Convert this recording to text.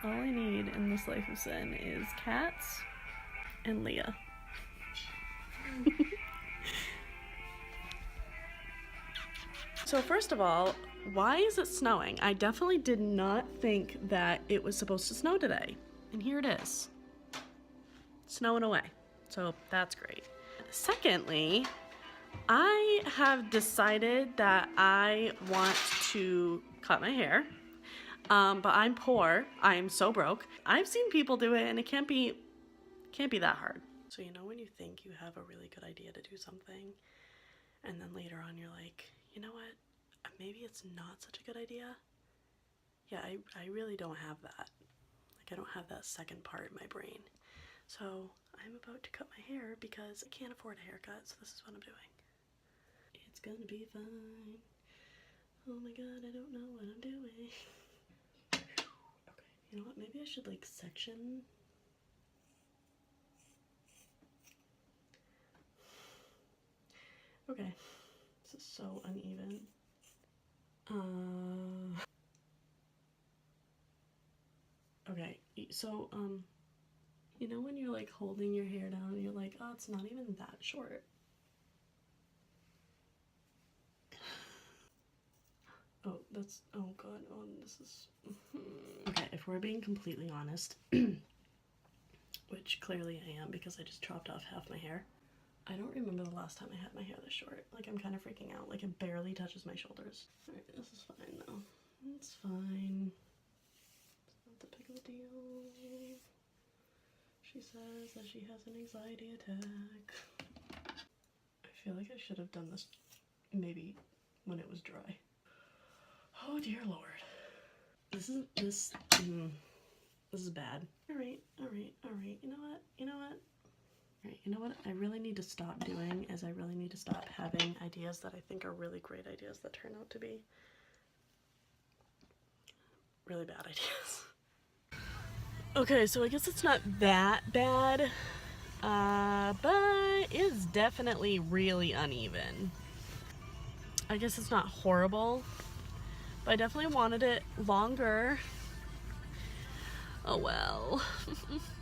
All I need in this life of sin is cats and Leah. So first of all, why is it snowing? I definitely did not think that it was supposed to snow today. And here it is. Snowing away. So that's great. Secondly, I have decided that I want to cut my hair. But I'm poor. I'm so broke. I've seen people do it and it can't be that hard. So you know when you think you have a really good idea to do something and then later on you're like, you know what? Maybe it's not such a good idea. Yeah, I really don't have that. Like I don't have that second part in my brain. So I'm about to cut my hair because I can't afford a haircut, so this is what I'm doing. It's gonna be fine. Oh my god, I don't know what I'm doing. Okay, you know what? Maybe I should like section. Okay, this is so uneven. Okay, so you know when you're like holding your hair down and you're like, oh, it's not even that short. Oh, that's, oh god, oh, this is, okay, if we're being completely honest, which clearly I am because I just chopped off half my hair, I don't remember the last time I had my hair this short. Like, I'm kind of freaking out. Like, it barely touches my shoulders. Alright, this is fine though. It's fine. It's not that big of a deal. She says that she has an anxiety attack. I feel like I should have done this maybe when it was dry. Oh dear lord. This is bad. Alright, you know what? Alright, you know what I really need to stop doing is I really need to stop having ideas that I think are really great ideas that turn out to be really bad ideas. Okay, so I guess it's not that bad, but it's definitely really uneven. I guess it's not horrible, but I definitely wanted it longer. Oh well.